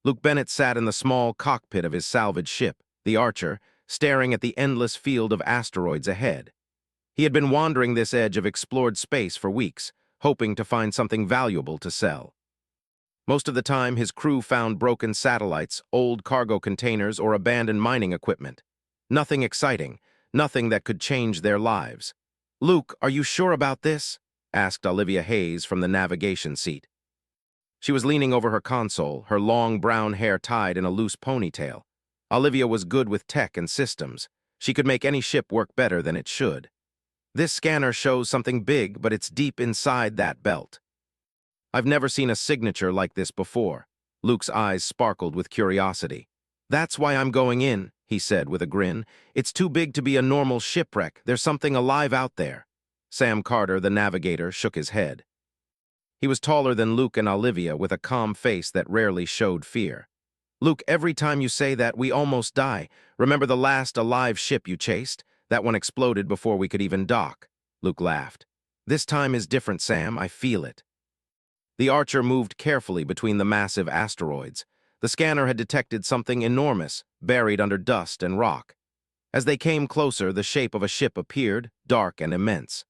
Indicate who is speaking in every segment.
Speaker 1: Luke Bennett sat in the small cockpit of his salvage ship, the Archer, staring at the endless field of asteroids ahead. He had been wandering this edge of explored space for weeks, hoping to find something valuable to sell. Most of the time, his crew found broken satellites, old cargo containers, or abandoned mining equipment. Nothing exciting, nothing that could change their lives. "Luke, are you sure about this?" asked Olivia Hayes from the navigation seat. She was leaning over her console, her long brown hair tied in a loose ponytail. Olivia was good with tech and systems. She could make any ship work better than it should. "This scanner shows something big, but it's deep inside that belt." "I've never seen a signature like this before." Luke's eyes sparkled with curiosity. "That's why I'm going in," he said with a grin. "It's too big to be a normal shipwreck. There's something alive out there." Sam Carter, the navigator, shook his head. He was taller than Luke and Olivia, with a calm face that rarely showed fear. "Luke, every time you say that, we almost die. Remember the last alive ship you chased? That one exploded before we could even dock." Luke laughed. "This time is different, Sam. I feel it." The Archer moved carefully between the massive asteroids. The scanner had detected something enormous, buried under dust and rock. As they came closer, the shape of a ship appeared, dark and immense.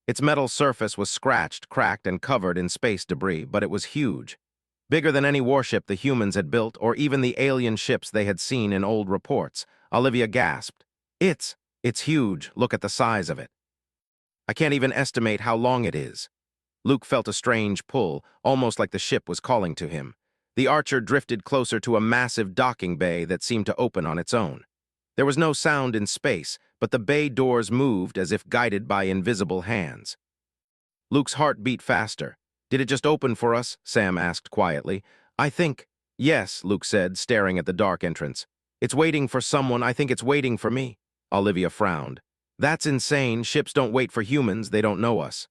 Speaker 1: Its metal surface was scratched, cracked, and covered in space debris, but it was huge. Bigger than any warship the humans had built, or even the alien ships they had seen in old reports. Olivia gasped. It's huge. Look at the size of it." "I can't even estimate how long it is." Luke felt a strange pull, almost like the ship was calling to him. The Archer drifted closer to a massive docking bay that seemed to open on its own. There was no sound in space, but the bay doors moved as if guided by invisible hands. Luke's heart beat faster. "Did it just open for us?" Sam asked quietly. "I think—" "Yes," Luke said, staring at the dark entrance. "It's waiting for someone. I think it's waiting for me." Olivia frowned. "That's insane. Ships don't wait for humans. They don't know us."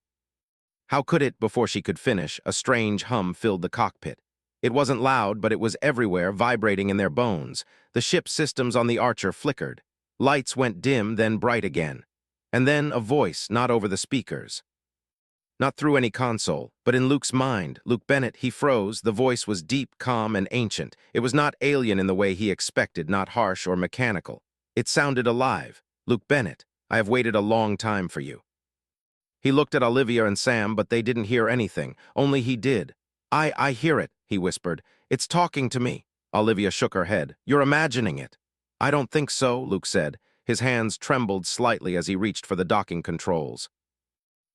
Speaker 1: How could it? Before she could finish, a strange hum filled the cockpit. It wasn't loud, but it was everywhere, vibrating in their bones. The ship's systems on the Archer flickered. Lights went dim, then bright again. And then a voice, not over the speakers. Not through any console, but in Luke's mind. Luke Bennett, he froze. The voice was deep, calm, and ancient. It was not alien in the way he expected, not harsh or mechanical. It sounded alive. "Luke Bennett, I have waited a long time for you." He looked at Olivia and Sam, but they didn't hear anything. Only he did. I hear it," he whispered. "It's talking to me." Olivia shook her head. "You're imagining it." "I don't think so," Luke said. His hands trembled slightly as he reached for the docking controls.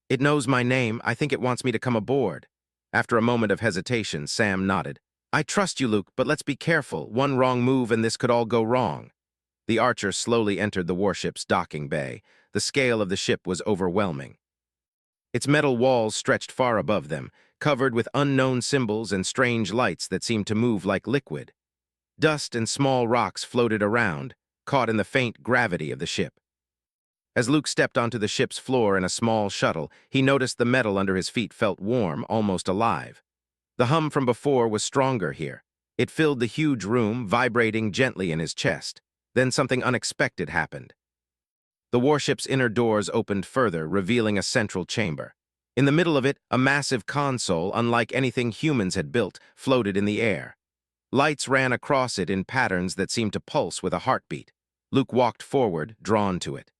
Speaker 1: "It knows my name. I think it wants me to come aboard." After a moment of hesitation, Sam nodded. "I trust you, Luke, but let's be careful. One wrong move and this could all go wrong." The Archer slowly entered the warship's docking bay. The scale of the ship was overwhelming. Its metal walls stretched far above them, covered with unknown symbols and strange lights that seemed to move like liquid. Dust and small rocks floated around, caught in the faint gravity of the ship. As Luke stepped onto the ship's floor in a small shuttle, he noticed the metal under his feet felt warm, almost alive. The hum from before was stronger here. It filled the huge room, vibrating gently in his chest. Then something unexpected happened. The warship's inner doors opened further, revealing a central chamber. In the middle of it, a massive console, unlike anything humans had built, floated in the air. Lights ran across it in patterns that seemed to pulse with a heartbeat. Luke walked forward, drawn to it.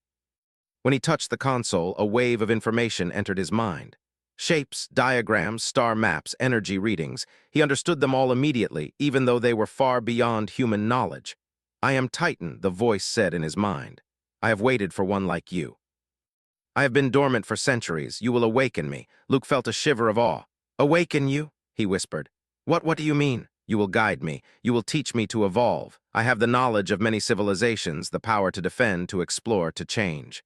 Speaker 1: When he touched the console, a wave of information entered his mind. Shapes, diagrams, star maps, energy readings. He understood them all immediately, even though they were far beyond human knowledge. "I am Titan," the voice said in his mind. "I have waited for one like you. I have been dormant for centuries. You will awaken me." Luke felt a shiver of awe. "Awaken you?" he whispered. What do you mean?" "You will guide me. You will teach me to evolve. I have the knowledge of many civilizations, the power to defend, to explore, to change.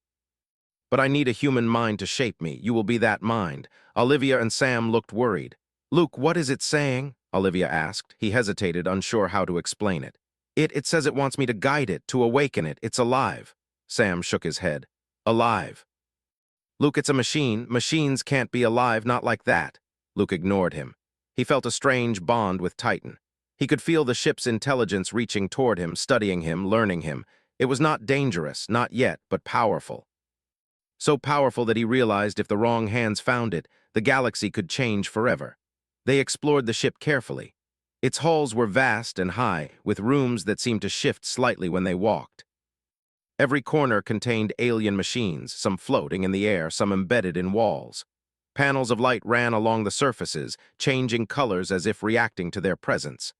Speaker 1: But I need a human mind to shape me. You will be that mind." Olivia and Sam looked worried. "Luke, what is it saying?" Olivia asked. He hesitated, unsure how to explain it. It says it wants me to guide it, to awaken it. It's alive." Sam shook his head. "Alive?" "Luke, it's a machine. Machines can't be alive, not like that." Luke ignored him. He felt a strange bond with Titan. He could feel the ship's intelligence reaching toward him, studying him, learning him. It was not dangerous, not yet, but powerful. So powerful that he realized if the wrong hands found it, the galaxy could change forever. They explored the ship carefully. Its halls were vast and high, with rooms that seemed to shift slightly when they walked. Every corner contained alien machines, some floating in the air, some embedded in walls. Panels of light ran along the surfaces, changing colors as if reacting to their presence.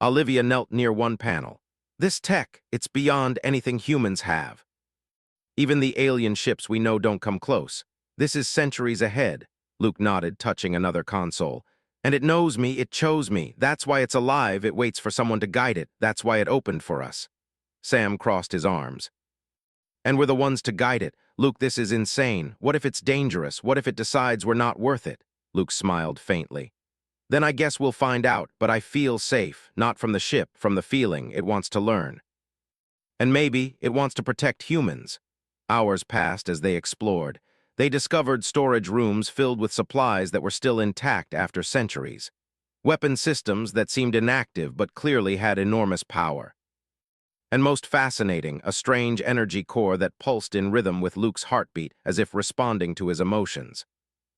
Speaker 1: Olivia knelt near one panel. This tech, it's beyond anything humans have. Even the alien ships we know don't come close. This is centuries ahead, Luke nodded, touching another console. And it knows me, it chose me. That's why it's alive, it waits for someone to guide it. That's why it opened for us. Sam crossed his arms. And we're the ones to guide it. Luke, this is insane. What if it's dangerous? What if it decides we're not worth it? Luke smiled faintly. Then I guess we'll find out, but I feel safe, not from the ship, from the feeling it wants to learn. And maybe it wants to protect humans. Hours passed as they explored. They discovered storage rooms filled with supplies that were still intact after centuries. Weapon systems that seemed inactive but clearly had enormous power. And most fascinating, a strange energy core that pulsed in rhythm with Luke's heartbeat as if responding to his emotions.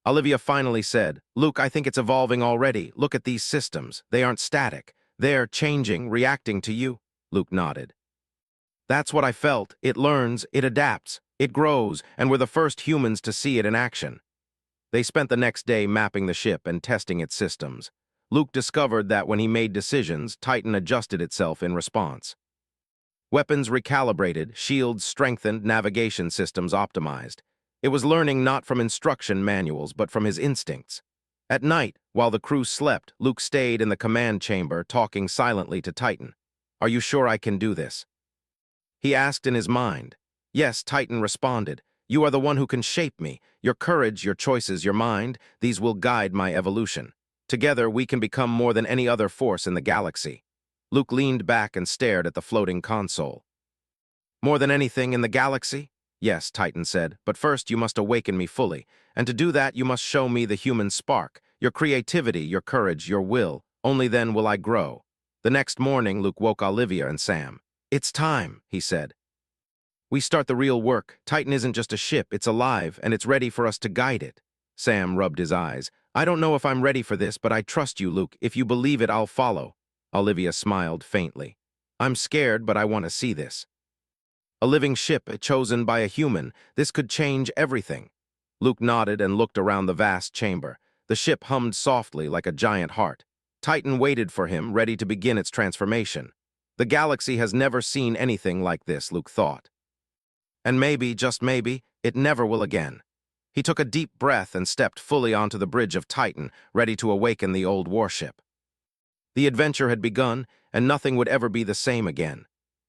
Speaker 1: Olivia finally said, Luke, I think it's evolving already. Look at these systems. They aren't static. They're changing, reacting to you. Luke nodded. That's what I felt. It learns, it adapts, it grows, and we're the first humans to see it in action. They spent the next day mapping the ship and testing its systems. Luke discovered that when he made decisions, Titan adjusted itself in response. Weapons recalibrated, shields strengthened, navigation systems optimized. It was learning not from instruction manuals, but from his instincts. At night, while the crew slept, Luke stayed in the command chamber, talking silently to Titan. Are you sure I can do this? He asked in his mind. Yes, Titan responded. You are the one who can shape me. Your courage, your choices, your mind, these will guide my evolution. Together, we can become more than any other force in the galaxy. Luke leaned back and stared at the floating console. More than anything in the galaxy? Yes, Titan said, but first you must awaken me fully, and to do that you must show me the human spark, your creativity, your courage, your will. Only then will I grow. The next morning, Luke woke Olivia and Sam. It's time, he said. We start the real work. Titan isn't just a ship, it's alive, and it's ready for us to guide it. Sam rubbed his eyes. I don't know if I'm ready for this, but I trust you, Luke. If you believe it, I'll follow. Olivia smiled faintly. I'm scared, but I want to see this. A living ship chosen by a human. This could change everything. Luke nodded and looked around the vast chamber. The ship hummed softly like a giant heart. Titan waited for him, ready to begin its transformation. The galaxy has never seen anything like this, Luke thought. And maybe, just maybe, it never will again. He took a deep breath and stepped fully onto the bridge of Titan, ready to awaken the old warship. The adventure had begun, and nothing would ever be the same again.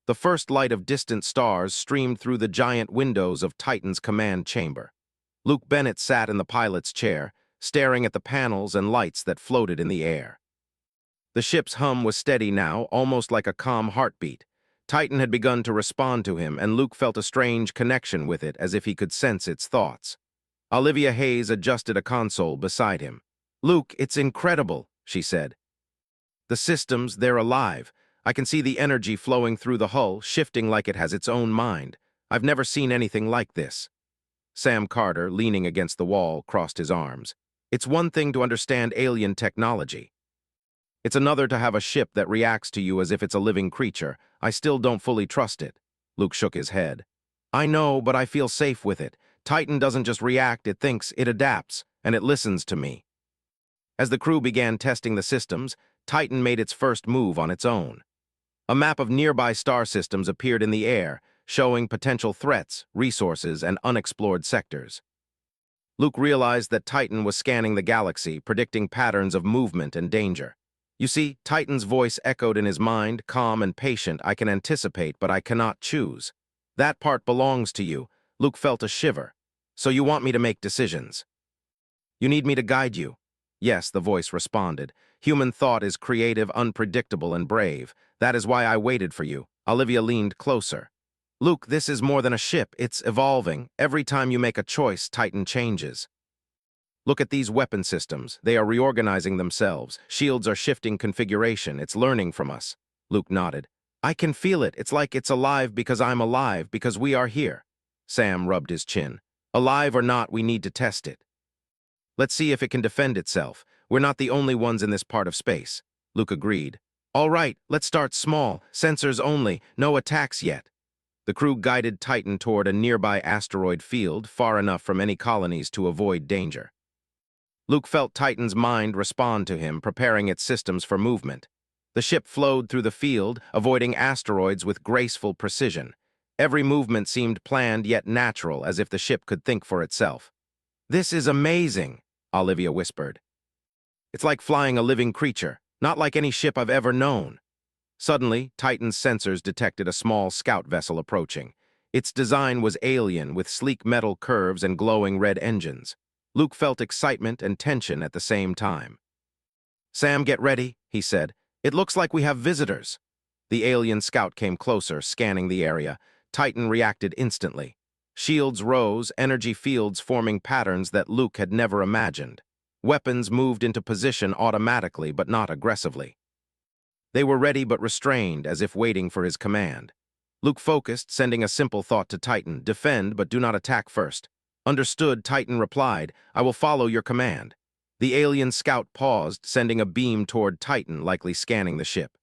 Speaker 1: The first light of distant stars streamed through the giant windows of Titan's command chamber. Luke Bennett sat in the pilot's chair, staring at the panels and lights that floated in the air. The ship's hum was steady now, almost like a calm heartbeat. Titan had begun to respond to him, and Luke felt a strange connection with it, as if he could sense its thoughts. Olivia Hayes adjusted a console beside him. Luke, it's incredible, she said. The systems, they're alive. I can see the energy flowing through the hull, shifting like it has its own mind. I've never seen anything like this. Sam Carter, leaning against the wall, crossed his arms. It's one thing to understand alien technology. It's another to have a ship that reacts to you as if it's a living creature. I still don't fully trust it. Luke shook his head. I know, but I feel safe with it. Titan doesn't just react, it thinks, it adapts, and it listens to me. As the crew began testing the systems, Titan made its first move on its own. A map of nearby star systems appeared in the air, showing potential threats, resources, and unexplored sectors. Luke realized that Titan was scanning the galaxy, predicting patterns of movement and danger. You see, Titan's voice echoed in his mind, calm and patient. I can anticipate, but I cannot choose. That part belongs to you. Luke felt a shiver. So you want me to make decisions? You need me to guide you? Yes, the voice responded. Human thought is creative, unpredictable, and brave. That is why I waited for you. Olivia leaned closer. Luke, this is more than a ship. It's evolving. Every time you make a choice, Titan changes. Look at these weapon systems. They are reorganizing themselves. Shields are shifting configuration. It's learning from us. Luke nodded. I can feel it. It's like it's alive because I'm alive, because we are here. Sam rubbed his chin. Alive or not, we need to test it. Let's see if it can defend itself. We're not the only ones in this part of space. Luke agreed. All right, let's start small, sensors only, no attacks yet. The crew guided Titan toward a nearby asteroid field, far enough from any colonies to avoid danger. Luke felt Titan's mind respond to him, preparing its systems for movement. The ship flowed through the field, avoiding asteroids with graceful precision. Every movement seemed planned yet natural, as if the ship could think for itself. "This is amazing," Olivia whispered. "It's like flying a living creature, not like any ship I've ever known." Suddenly, Titan's sensors detected a small scout vessel approaching. Its design was alien, with sleek metal curves and glowing red engines. Luke felt excitement and tension at the same time. "Sam, get ready," he said. "It looks like we have visitors." The alien scout came closer, scanning the area. Titan reacted instantly. Shields rose, energy fields forming patterns that Luke had never imagined. Weapons moved into position automatically, but not aggressively. They were ready but restrained, as if waiting for his command. Luke focused, sending a simple thought to Titan: defend, but do not attack first. "Understood," Titan replied. "I will follow your command." The alien scout paused, sending a beam toward Titan, likely scanning the ship.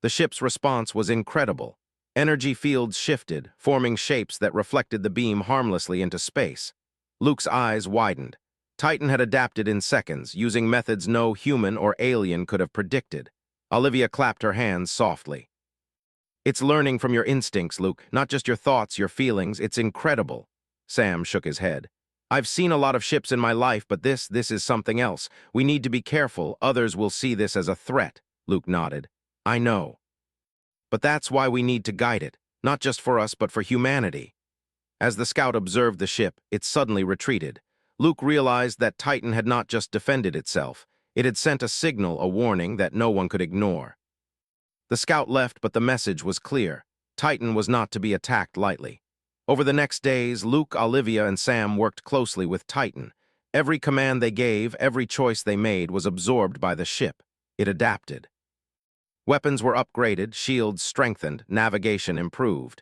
Speaker 1: The ship's response was incredible. Energy fields shifted, forming shapes that reflected the beam harmlessly into space. Luke's eyes widened. Titan had adapted in seconds, using methods no human or alien could have predicted. Olivia clapped her hands softly. "It's learning from your instincts, Luke, not just your thoughts, your feelings. It's incredible." Sam shook his head. "I've seen a lot of ships in my life, but this is something else. We need to be careful. Others will see this as a threat." Luke nodded. "I know. But that's why we need to guide it, not just for us, but for humanity." As the scout observed the ship, it suddenly retreated. Luke realized that Titan had not just defended itself. It had sent a signal, a warning that no one could ignore. The scout left, but the message was clear. Titan was not to be attacked lightly. Over the next days, Luke, Olivia, and Sam worked closely with Titan. Every command they gave, every choice they made was absorbed by the ship. It adapted. Weapons were upgraded, shields strengthened, navigation improved.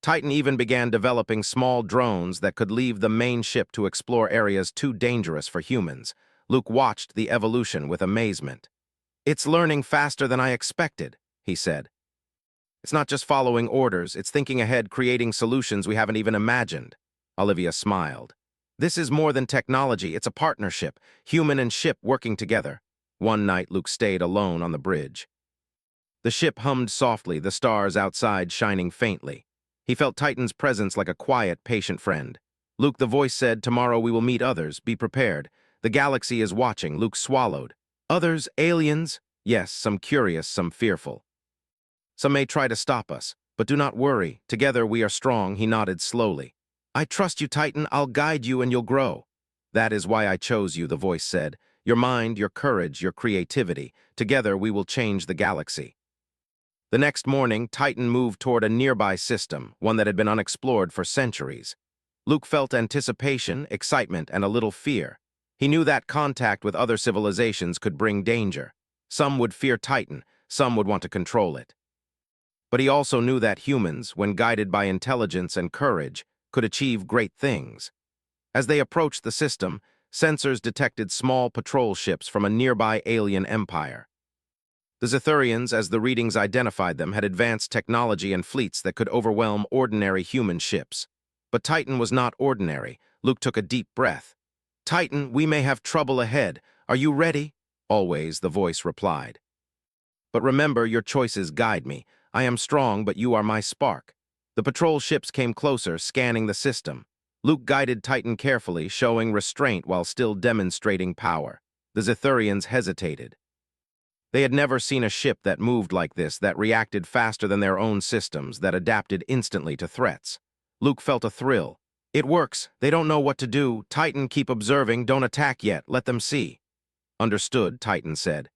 Speaker 1: Titan even began developing small drones that could leave the main ship to explore areas too dangerous for humans. Luke watched the evolution with amazement. "It's learning faster than I expected," he said. "It's not just following orders, it's thinking ahead, creating solutions we haven't even imagined." Olivia smiled. "This is more than technology, it's a partnership, human and ship working together." One night, Luke stayed alone on the bridge. The ship hummed softly, the stars outside shining faintly. He felt Titan's presence like a quiet, patient friend. "Luke," the voice said, "tomorrow we will meet others. Be prepared. The galaxy is watching." Luke swallowed. "Others? Aliens?" "Yes, some curious, some fearful. Some may try to stop us, but do not worry. Together we are strong." He nodded slowly. "I trust you, Titan. I'll guide you and you'll grow." "That is why I chose you," the voice said. "Your mind, your courage, your creativity. Together we will change the galaxy." The next morning, Titan moved toward a nearby system, one that had been unexplored for centuries. Luke felt anticipation, excitement, and a little fear. He knew that contact with other civilizations could bring danger. Some would fear Titan, some would want to control it. But he also knew that humans, when guided by intelligence and courage, could achieve great things. As they approached the system, sensors detected small patrol ships from a nearby alien empire. The Zethurians, as the readings identified them, had advanced technology and fleets that could overwhelm ordinary human ships. But Titan was not ordinary. Luke took a deep breath. "Titan, we may have trouble ahead. Are you ready?" "Always," the voice replied. "But remember, your choices guide me. I am strong, but you are my spark." The patrol ships came closer, scanning the system. Luke guided Titan carefully, showing restraint while still demonstrating power. The Zethurians hesitated. They had never seen a ship that moved like this, that reacted faster than their own systems, that adapted instantly to threats. Luke felt a thrill. "It works. They don't know what to do. Titan, keep observing. Don't attack yet. Let them see." "Understood," Titan said.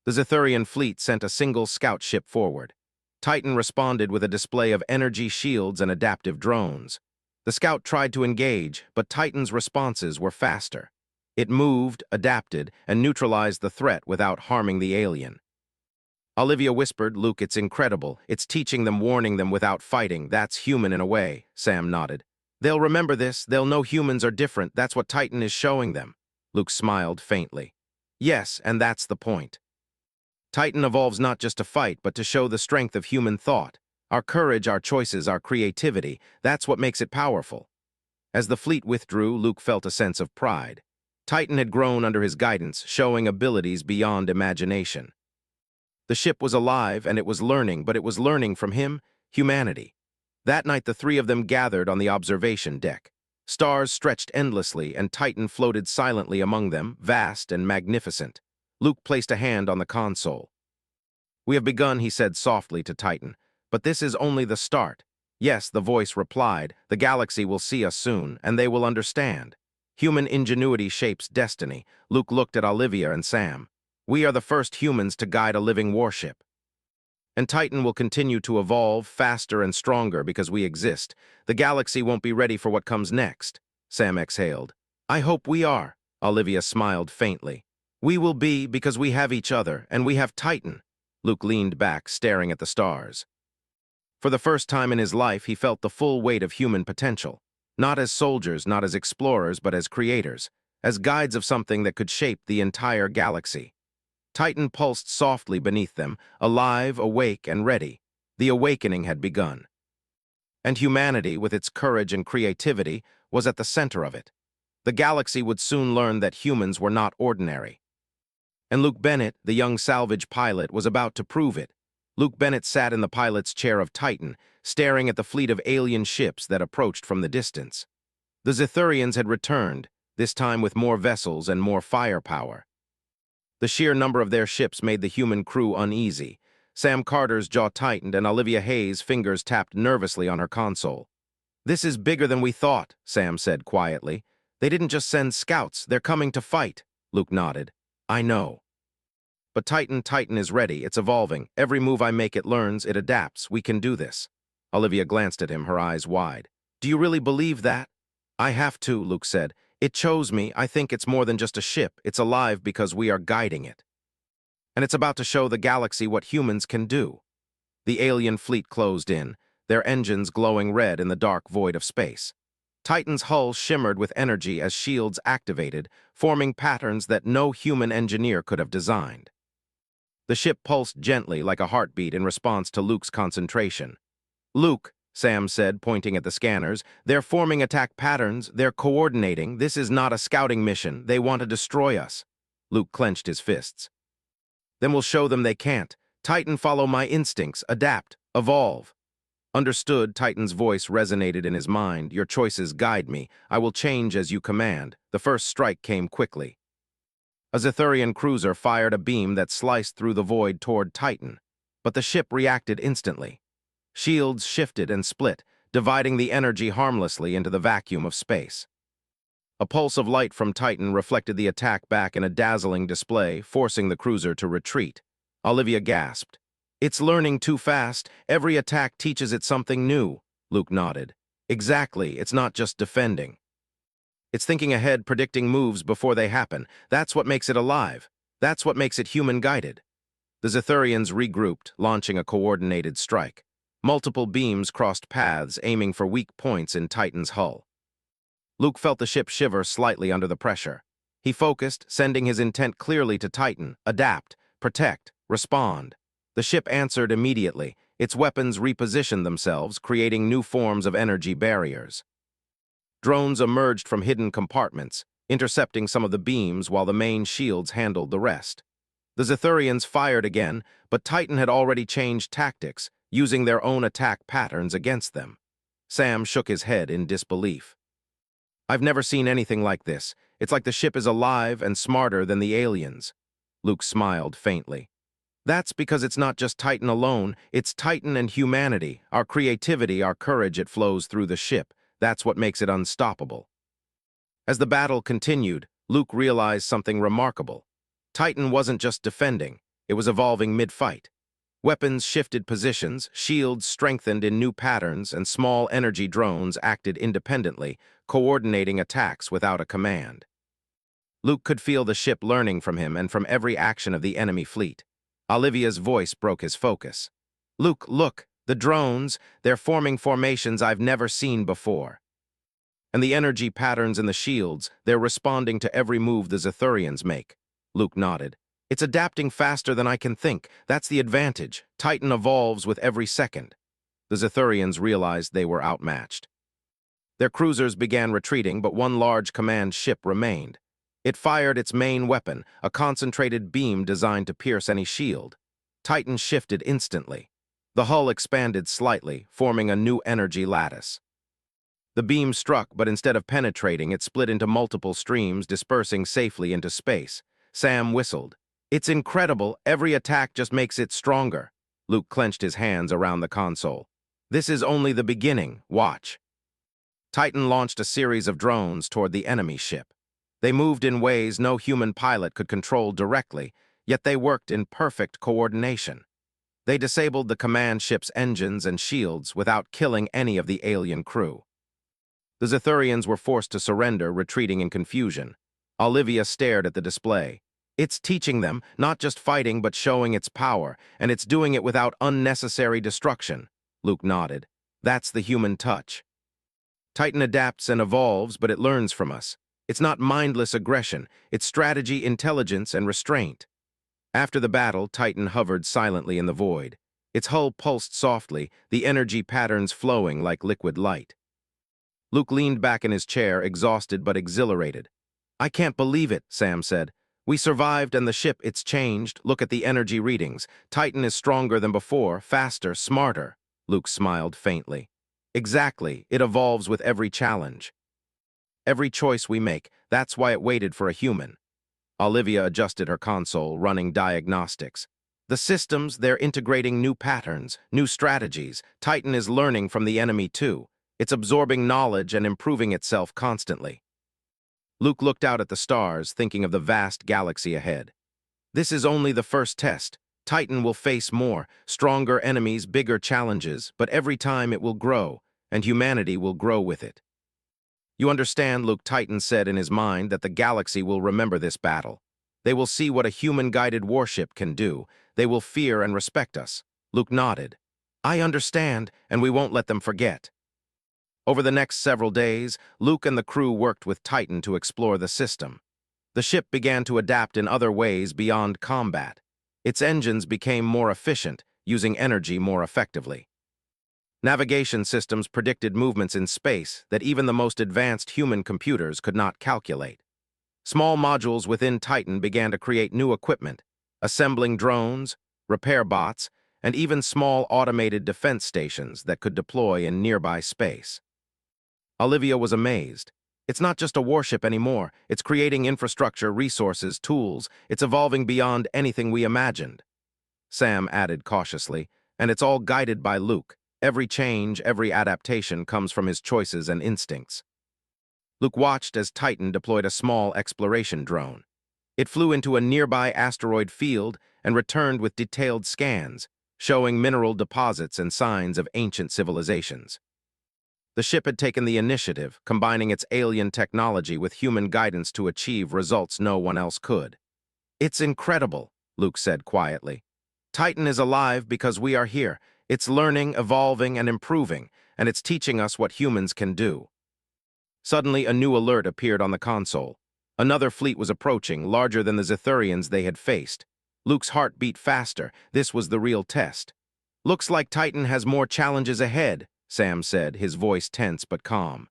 Speaker 1: The Zethurian fleet sent a single scout ship forward. Titan responded with a display of energy shields and adaptive drones. The scout tried to engage, but Titan's responses were faster. It moved, adapted, and neutralized the threat without harming the alien. Olivia whispered, "Luke, it's incredible. It's teaching them, warning them without fighting. That's human in a way." Sam nodded. "They'll remember this. They'll know humans are different. That's what Titan is showing them." Luke smiled faintly. "Yes, and that's the point." Titan evolves not just to fight, but to show the strength of human thought. Our courage, our choices, our creativity, that's what makes it powerful. As the fleet withdrew, Luke felt a sense of pride. Titan had grown under his guidance, showing abilities beyond imagination. The ship was alive, and it was learning, but it was learning from him, humanity. That night, the three of them gathered on the observation deck. Stars stretched endlessly, and Titan floated silently among them, vast and magnificent. Luke placed a hand on the console. "We have begun," he said softly to Titan, "but this is only the start." "Yes," the voice replied, "the galaxy will see us soon, and they will understand. Human ingenuity shapes destiny." Luke looked at Olivia and Sam. "We are the first humans to guide a living warship. And Titan will continue to evolve faster and stronger because we exist. The galaxy won't be ready for what comes next." Sam exhaled. "I hope we are." Olivia smiled faintly. "We will be because we have each other, and we have Titan." Luke leaned back, staring at the stars. For the first time in his life, he felt the full weight of human potential. Not as soldiers, not as explorers, but as creators, as guides of something that could shape the entire galaxy. Titan pulsed softly beneath them, alive, awake, and ready. The awakening had begun. And humanity, with its courage and creativity, was at the center of it. The galaxy would soon learn that humans were not ordinary. And Luke Bennett, the young salvage pilot, was about to prove it. Luke Bennett sat in the pilot's chair of Titan, staring at the fleet of alien ships that approached from the distance. The Zithurians had returned, this time with more vessels and more firepower. The sheer number of their ships made the human crew uneasy. Sam Carter's jaw tightened, and Olivia Hayes' fingers tapped nervously on her console. "This is bigger than we thought," Sam said quietly. "They didn't just send scouts, they're coming to fight." Luke nodded. "I know. But Titan is ready, it's evolving. Every move I make, it learns, it adapts. We can do this." Olivia glanced at him, her eyes wide. "Do you really believe that?" "I have to," Luke said. "It chose me. I think it's more than just a ship. It's alive because we are guiding it. And it's about to show the galaxy what humans can do." The alien fleet closed in, their engines glowing red in the dark void of space. Titan's hull shimmered with energy as shields activated, forming patterns that no human engineer could have designed. The ship pulsed gently like a heartbeat in response to Luke's concentration. "Luke," Sam said, pointing at the scanners, "they're forming attack patterns, they're coordinating. This is not a scouting mission. They want to destroy us." Luke clenched his fists. "Then we'll show them they can't. Titan, follow my instincts, adapt, evolve." "Understood," Titan's voice resonated in his mind. "Your choices guide me. I will change as you command." The first strike came quickly. A Zithurian cruiser fired a beam that sliced through the void toward Titan, but the ship reacted instantly. Shields shifted and split, dividing the energy harmlessly into the vacuum of space. A pulse of light from Titan reflected the attack back in a dazzling display, forcing the cruiser to retreat. Olivia gasped. "It's learning too fast. Every attack teaches it something new." Luke nodded. "Exactly, it's not just defending. It's thinking ahead, predicting moves before they happen. That's what makes it alive. That's what makes it human-guided." The Zithurians regrouped, launching a coordinated strike. Multiple beams crossed paths, aiming for weak points in Titan's hull. Luke felt the ship shiver slightly under the pressure. He focused, sending his intent clearly to Titan: adapt, protect, respond. The ship answered immediately. Its weapons repositioned themselves, creating new forms of energy barriers. Drones emerged from hidden compartments, intercepting some of the beams while the main shields handled the rest. The Zithurians fired again, but Titan had already changed tactics, using their own attack patterns against them. Sam shook his head in disbelief. "I've never seen anything like this. It's like the ship is alive and smarter than the aliens." Luke smiled faintly. "That's because it's not just Titan alone, it's Titan and humanity, our creativity, our courage. It flows through the ship. That's what makes it unstoppable." As the battle continued, Luke realized something remarkable. Titan wasn't just defending, it was evolving mid-fight. Weapons shifted positions, shields strengthened in new patterns, and small energy drones acted independently, coordinating attacks without a command. Luke could feel the ship learning from him and from every action of the enemy fleet. Olivia's voice broke his focus. "Luke, look, the drones, they're forming formations I've never seen before. And the energy patterns in the shields, they're responding to every move the Zithurians make." Luke nodded. It's adapting faster than I can think. That's the advantage. Titan evolves with every second. The Zethurians realized they were outmatched. Their cruisers began retreating, but one large command ship remained. It fired its main weapon, a concentrated beam designed to pierce any shield. Titan shifted instantly. The hull expanded slightly, forming a new energy lattice. The beam struck, but instead of penetrating, it split into multiple streams, dispersing safely into space. Sam whistled. "It's incredible. Every attack just makes it stronger." Luke clenched his hands around the console. "This is only the beginning. Watch." Titan launched a series of drones toward the enemy ship. They moved in ways no human pilot could control directly, yet they worked in perfect coordination. They disabled the command ship's engines and shields without killing any of the alien crew. The Zethurians were forced to surrender, retreating in confusion. Olivia stared at the display. "It's teaching them, not just fighting, but showing its power, and it's doing it without unnecessary destruction." Luke nodded. "That's the human touch." Titan adapts and evolves, but it learns from us. It's not mindless aggression, it's strategy, intelligence, and restraint. After the battle, Titan hovered silently in the void. Its hull pulsed softly, the energy patterns flowing like liquid light. Luke leaned back in his chair, exhausted but exhilarated. "I can't believe it," Sam said. "We survived and the ship, it's changed. Look at the energy readings. Titan is stronger than before, faster, smarter." Luke smiled faintly. "Exactly. It evolves with every challenge. Every choice we make. That's why it waited for a human." Olivia adjusted her console, running diagnostics. "The systems, they're integrating new patterns, new strategies. Titan is learning from the enemy too. It's absorbing knowledge and improving itself constantly." Luke looked out at the stars, thinking of the vast galaxy ahead. "This is only the first test. Titan will face more, stronger enemies, bigger challenges, but every time it will grow, and humanity will grow with it." "You understand," Luke, Titan said in his mind, "that the galaxy will remember this battle. They will see what a human-guided warship can do. They will fear and respect us." Luke nodded. "I understand, and we won't let them forget." Over the next several days, Luke and the crew worked with Titan to explore the system. The ship began to adapt in other ways beyond combat. Its engines became more efficient, using energy more effectively. Navigation systems predicted movements in space that even the most advanced human computers could not calculate. Small modules within Titan began to create new equipment, assembling drones, repair bots, and even small automated defense stations that could deploy in nearby space. Olivia was amazed. It's not just a warship anymore. It's creating infrastructure, resources, tools. It's evolving beyond anything we imagined. Sam added cautiously, "And it's all guided by Luke. Every change, every adaptation comes from his choices and instincts." Luke watched as Titan deployed a small exploration drone. It flew into a nearby asteroid field and returned with detailed scans, showing mineral deposits and signs of ancient civilizations. The ship had taken the initiative, combining its alien technology with human guidance to achieve results no one else could. "It's incredible," Luke said quietly. "Titan is alive because we are here. It's learning, evolving, and improving, and it's teaching us what humans can do." Suddenly, a new alert appeared on the console. Another fleet was approaching, larger than the Zethurians they had faced. Luke's heart beat faster. This was the real test. "Looks like Titan has more challenges ahead," Sam said, his voice tense but calm.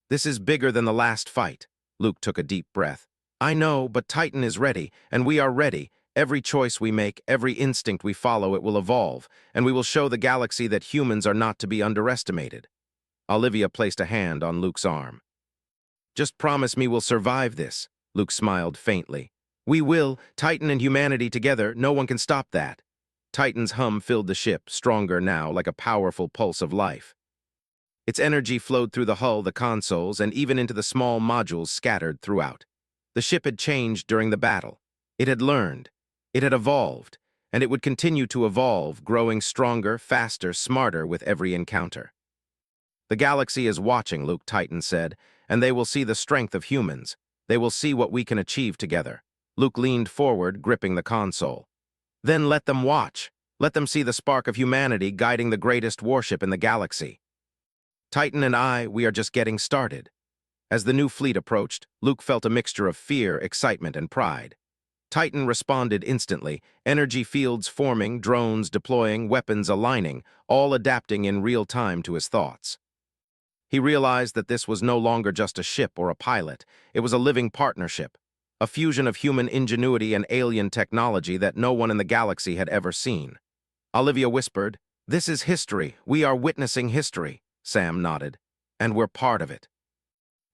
Speaker 1: "This is bigger than the last fight." Luke took a deep breath. "I know, but Titan is ready, and we are ready. Every choice we make, every instinct we follow, it will evolve, and we will show the galaxy that humans are not to be underestimated." Olivia placed a hand on Luke's arm. "Just promise me we'll survive this." Luke smiled faintly. "We will. Titan and humanity together. No one can stop that." Titan's hum filled the ship, stronger now, like a powerful pulse of life. Its energy flowed through the hull, the consoles, and even into the small modules scattered throughout. The ship had changed during the battle. It had learned. It had evolved, and it would continue to evolve, growing stronger, faster, smarter with every encounter. "The galaxy is watching," Luke, Titan said, "and they will see the strength of humans. They will see what we can achieve together." Luke leaned forward, gripping the console. "Then let them watch. Let them see the spark of humanity guiding the greatest warship in the galaxy. Titan and I, we are just getting started." As the new fleet approached, Luke felt a mixture of fear, excitement, and pride. Titan responded instantly, energy fields forming, drones deploying, weapons aligning, all adapting in real time to his thoughts. He realized that this was no longer just a ship or a pilot. It was a living partnership, a fusion of human ingenuity and alien technology that no one in the galaxy had ever seen. Olivia whispered, "This is history. We are witnessing history." Sam nodded. "And we're part of it.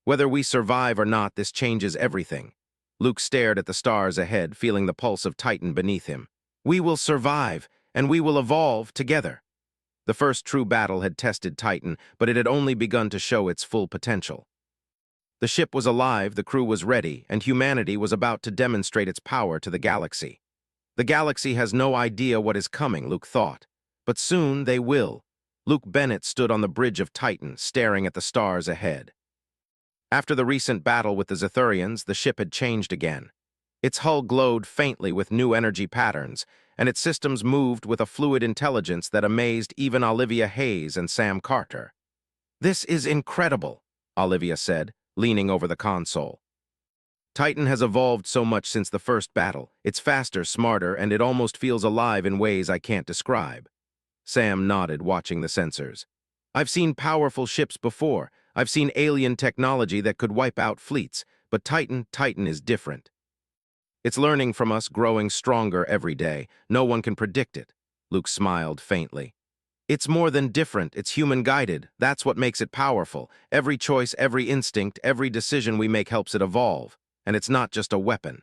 Speaker 1: Whether we survive or not, this changes everything." Luke stared at the stars ahead, feeling the pulse of Titan beneath him. "We will survive, and we will evolve together." The first true battle had tested Titan, but it had only begun to show its full potential. The ship was alive, the crew was ready, and humanity was about to demonstrate its power to the galaxy. The galaxy has no idea what is coming, Luke thought. But soon they will. Luke Bennett stood on the bridge of Titan, staring at the stars ahead. After the recent battle with the Zethurians, the ship had changed again. Its hull glowed faintly with new energy patterns, and its systems moved with a fluid intelligence that amazed even Olivia Hayes and Sam Carter. "This is incredible," Olivia said, leaning over the console. "Titan has evolved so much since the first battle. It's faster, smarter, and it almost feels alive in ways I can't describe." Sam nodded, watching the sensors. "I've seen powerful ships before. I've seen alien technology that could wipe out fleets, but Titan is different. It's learning from us, growing stronger every day. No one can predict it." Luke smiled faintly. "It's more than different, it's human-guided. That's what makes it powerful. Every choice, every instinct, every decision we make helps it evolve. And it's not just a weapon.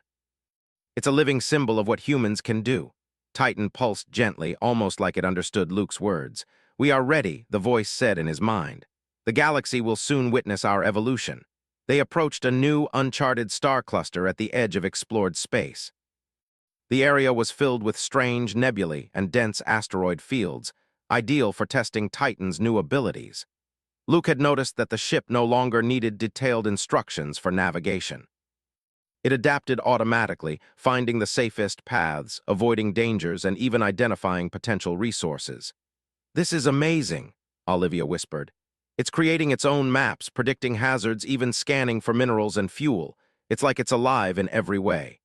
Speaker 1: It's a living symbol of what humans can do." Titan pulsed gently, almost like it understood Luke's words. "We are ready," the voice said in his mind. "The galaxy will soon witness our evolution." They approached a new, uncharted star cluster at the edge of explored space. The area was filled with strange nebulae and dense asteroid fields, ideal for testing Titan's new abilities. Luke had noticed that the ship no longer needed detailed instructions for navigation. It adapted automatically, finding the safest paths, avoiding dangers, and even identifying potential resources. "This is amazing," Olivia whispered. "It's creating its own maps, predicting hazards, even scanning for minerals and fuel. It's like it's alive in every way."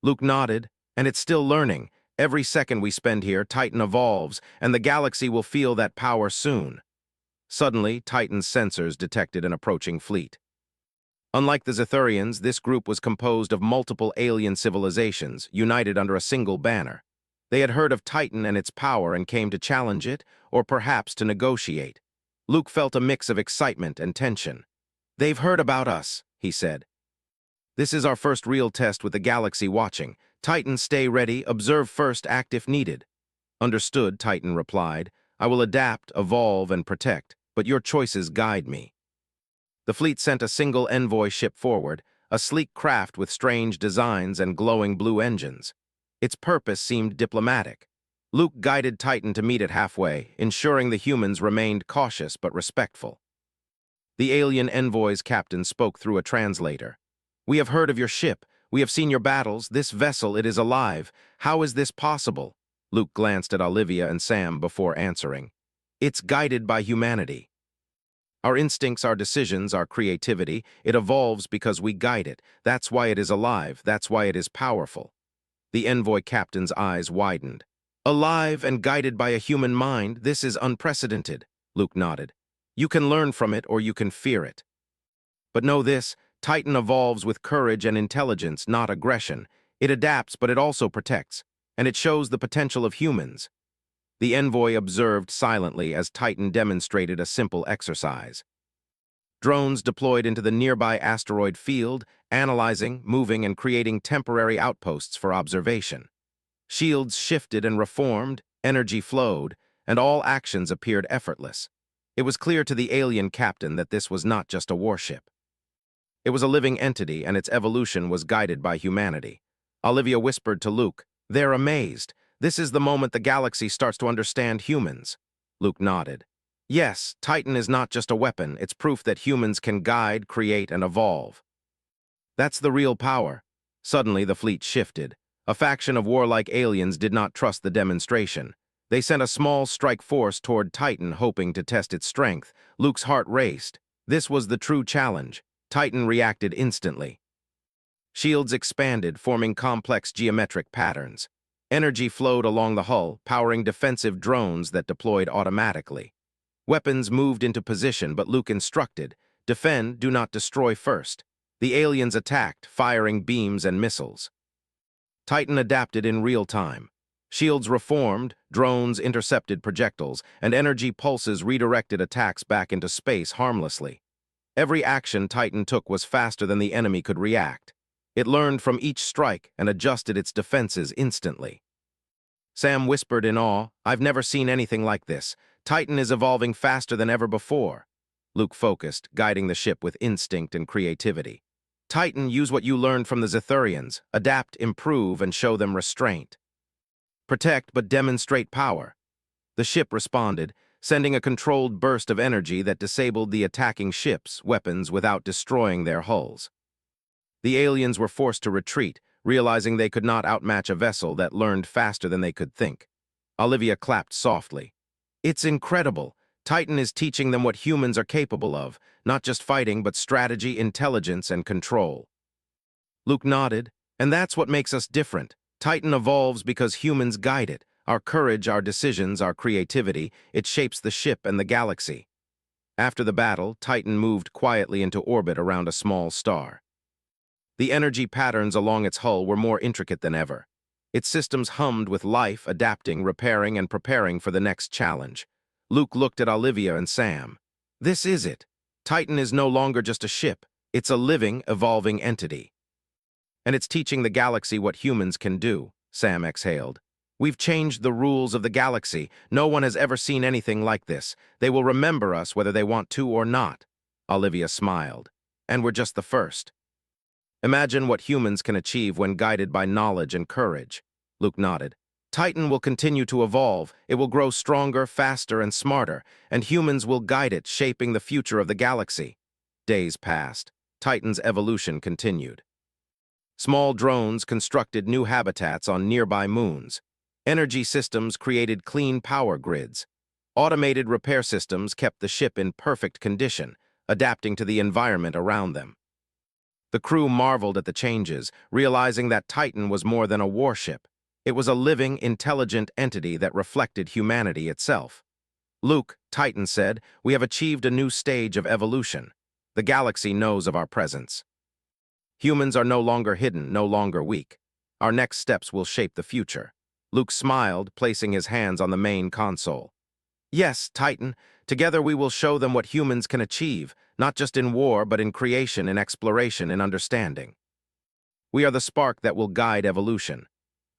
Speaker 1: Luke nodded, "And it's still learning. Every second we spend here, Titan evolves, and the galaxy will feel that power soon." Suddenly, Titan's sensors detected an approaching fleet. Unlike the Zethurians, this group was composed of multiple alien civilizations, united under a single banner. They had heard of Titan and its power and came to challenge it, or perhaps to negotiate. Luke felt a mix of excitement and tension. "They've heard about us," he said. "This is our first real test with the galaxy watching. Titan, stay ready, observe first, act if needed." "Understood," Titan replied. "I will adapt, evolve, and protect, but your choices guide me." The fleet sent a single envoy ship forward, a sleek craft with strange designs and glowing blue engines. Its purpose seemed diplomatic. Luke guided Titan to meet it halfway, ensuring the humans remained cautious but respectful. The alien envoy's captain spoke through a translator. "We have heard of your ship. We have seen your battles. This vessel, it is alive. How is this possible?" Luke glanced at Olivia and Sam before answering. "It's guided by humanity. Our instincts, our decisions, our creativity, it evolves because we guide it. That's why it is alive. That's why it is powerful." The envoy captain's eyes widened. "Alive and guided by a human mind, this is unprecedented." Luke nodded. "You can learn from it or you can fear it. But know this, Titan evolves with courage and intelligence, not aggression. It adapts, but it also protects, and it shows the potential of humans." The envoy observed silently as Titan demonstrated a simple exercise. Drones deployed into the nearby asteroid field, analyzing, moving, and creating temporary outposts for observation. Shields shifted and reformed, energy flowed, and all actions appeared effortless. It was clear to the alien captain that this was not just a warship. It was a living entity, and its evolution was guided by humanity. Olivia whispered to Luke, "They're amazed. This is the moment the galaxy starts to understand humans." Luke nodded. "Yes, Titan is not just a weapon. It's proof that humans can guide, create, and evolve. That's the real power." Suddenly, the fleet shifted. A faction of warlike aliens did not trust the demonstration. They sent a small strike force toward Titan, hoping to test its strength. Luke's heart raced. This was the true challenge. Titan reacted instantly. Shields expanded, forming complex geometric patterns. Energy flowed along the hull, powering defensive drones that deployed automatically. Weapons moved into position, but Luke instructed, "Defend, do not destroy first." The aliens attacked, firing beams and missiles. Titan adapted in real time. Shields reformed, drones intercepted projectiles, and energy pulses redirected attacks back into space harmlessly. Every action Titan took was faster than the enemy could react. It learned from each strike and adjusted its defenses instantly. Sam whispered in awe, "I've never seen anything like this. Titan is evolving faster than ever before." Luke focused, guiding the ship with instinct and creativity. "Titan, use what you learned from the Zethurians. Adapt, improve, and show them restraint. Protect, but demonstrate power." The ship responded, sending a controlled burst of energy that disabled the attacking ship's weapons without destroying their hulls. The aliens were forced to retreat, realizing they could not outmatch a vessel that learned faster than they could think. Olivia clapped softly. "It's incredible. Titan is teaching them what humans are capable of, not just fighting, but strategy, intelligence, and control." Luke nodded, "And that's what makes us different. Titan evolves because humans guide it. Our courage, our decisions, our creativity, it shapes the ship and the galaxy." After the battle, Titan moved quietly into orbit around a small star. The energy patterns along its hull were more intricate than ever. Its systems hummed with life, adapting, repairing, and preparing for the next challenge. Luke looked at Olivia and Sam. "This is it. Titan is no longer just a ship. It's a living, evolving entity. And it's teaching the galaxy what humans can do," Sam exhaled. "We've changed the rules of the galaxy. No one has ever seen anything like this. They will remember us whether they want to or not." Olivia smiled. "And we're just the first." "Imagine what humans can achieve when guided by knowledge and courage." Luke nodded. "Titan will continue to evolve. It will grow stronger, faster, and smarter, and humans will guide it, shaping the future of the galaxy." Days passed. Titan's evolution continued. Small drones constructed new habitats on nearby moons. Energy systems created clean power grids. Automated repair systems kept the ship in perfect condition, adapting to the environment around them. The crew marveled at the changes, realizing that Titan was more than a warship. It was a living, intelligent entity that reflected humanity itself. "Luke," Titan said, "we have achieved a new stage of evolution. The galaxy knows of our presence. Humans are no longer hidden, no longer weak. Our next steps will shape the future." Luke smiled, placing his hands on the main console. "Yes, Titan, together we will show them what humans can achieve, not just in war, but in creation, in exploration, in understanding. We are the spark that will guide evolution."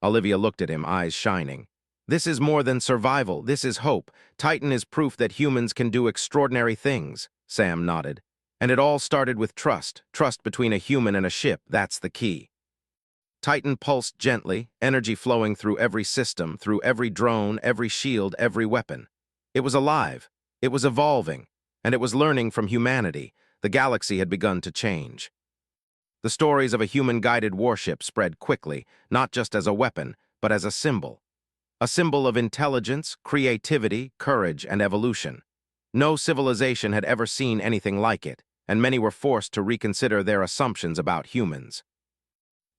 Speaker 1: Olivia looked at him, eyes shining. "This is more than survival, this is hope. Titan is proof that humans can do extraordinary things." Sam nodded. "And it all started with trust. Trust between a human and a ship, that's the key." Titan pulsed gently, energy flowing through every system, through every drone, every shield, every weapon. It was alive, it was evolving, and it was learning from humanity. The galaxy had begun to change. The stories of a human-guided warship spread quickly, not just as a weapon, but as a symbol. A symbol of intelligence, creativity, courage, and evolution. No civilization had ever seen anything like it, and many were forced to reconsider their assumptions about humans.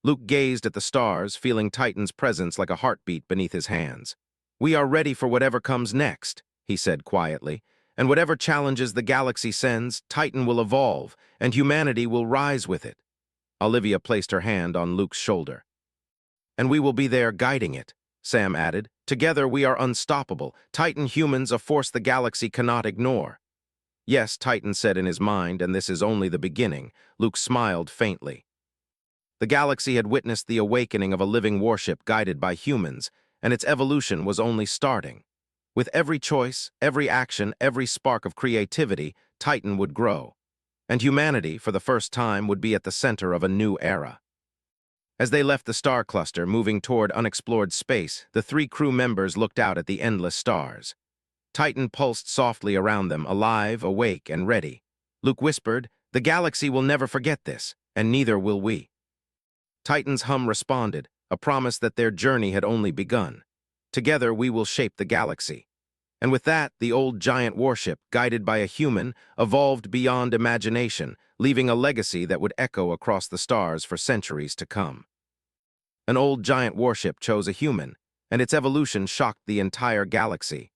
Speaker 1: Luke gazed at the stars, feeling Titan's presence like a heartbeat beneath his hands. "We are ready for whatever comes next," he said quietly, "and whatever challenges the galaxy sends, Titan will evolve, and humanity will rise with it." Olivia placed her hand on Luke's shoulder. "And we will be there guiding it," Sam added. "Together we are unstoppable. Titan humans, a force the galaxy cannot ignore." "Yes," Titan said in his mind, "and this is only the beginning." Luke smiled faintly. The galaxy had witnessed the awakening of a living warship guided by humans, and its evolution was only starting. With every choice, every action, every spark of creativity, Titan would grow. And humanity, for the first time, would be at the center of a new era. As they left the star cluster, moving toward unexplored space, the three crew members looked out at the endless stars. Titan pulsed softly around them, alive, awake, and ready. Luke whispered, "The galaxy will never forget this, and neither will we." Titan's hum responded, a promise that their journey had only begun. "Together we will shape the galaxy." And with that, the old giant warship, guided by a human, evolved beyond imagination, leaving a legacy that would echo across the stars for centuries to come. An old giant warship chose a human, and its evolution shocked the entire galaxy.